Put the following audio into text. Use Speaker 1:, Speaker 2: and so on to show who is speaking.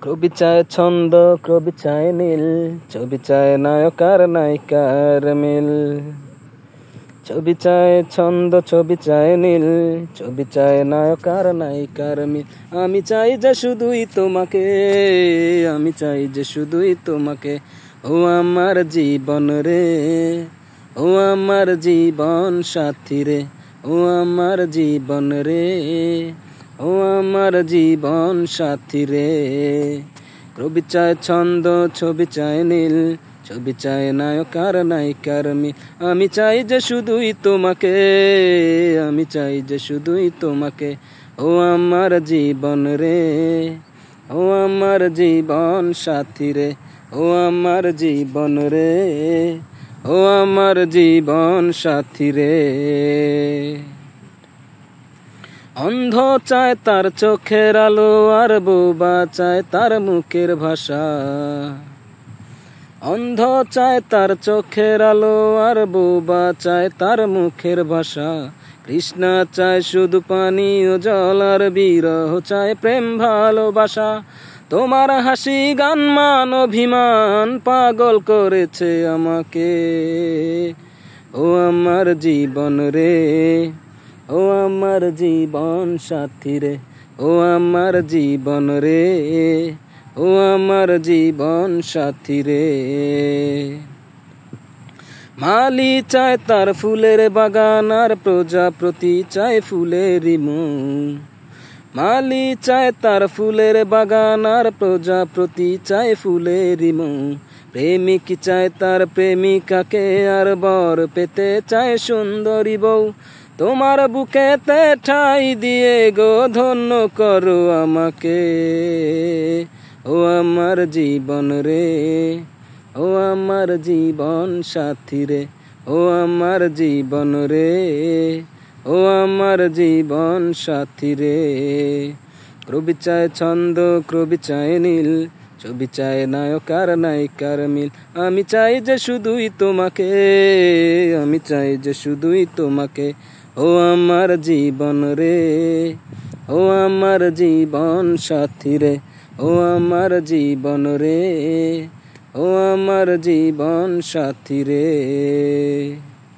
Speaker 1: কবি চায় ছন্দ, কবি চায় নীল, ছবি চায় নায়ক আর নায়িকার মিল। ছবি চায় ছন্দ, ছবি চায় নীল, ছবি চায় নায়ক আর নায়িকার মিল। আমি চাই যে শুধুই তোমাকে, আমি চাই যে শুধুই তোমাকে। ও আমার জীবন রে, ও আমার জীবন সাথী রে, ও আমার জীবন রে, ও আমার জীবন সাথী রে। কবি চায় ছন্দ, ছবি চায় নীল, ছবি চায় নায়ক আর নায়িকার মিল। আমি চাই যে শুধুই তোমাকে, আমি চাই যে শুধুই তোমাকে। ও আমার জীবন রে, ও আমার জীবন সাথী রে, ও আমার জীবন রে, ও আমার জীবন সাথী রে। অন্ধ চায় তার চোখের আলো, আর বোবা চায় তার মুখের ভাষা। অন্ধ চায় তার চোখের আলো, আর বোবা চায় তার মুখের ভাষা। কৃষ্ণা চায় শুধু পানি ও জল, আর বিরহ চায় প্রেম ভালোবাসা। তোমার হাসি গান মান অভিমান পাগল করেছে আমাকে। ও আমার জীবন রে, ও আমার জীবন সাথী রে, ও আমার জীবন রে, ও আমার জীবন সাথী রে। মালি চায় তার ফুলের বাগান, আর প্রজাপতি চায় ফুলেরই মন। মালি চায় তার ফুলের বাগান, আর প্রজাপতি চায় ফুলেরই মন। প্রেমিক চায় তার প্রেমিকাকে, আর বর পেতে চায় সুন্দরী বউ। তোমার বুকেতে ঠাই দিয়ে গো ধন্য করো আমাকে। ও আমার জীবন রে, ও আমার জীবন সাথী রে, ও আমার জীবন রে, ও আমার জীবন সাথী রে। কবি চায় ছন্দ, কবি চায় নীল, ছবি চায় নায়ক আর নায়িকার মিল। আমি চাই যে শুধুই তোমাকে, আমি চাই যে শুধুই তোমাকে। ও আমার জীবন রে, ও আমার জীবন সাথী রে, ও আমার জীবন রে, ও আমার জীবন সাথী রে।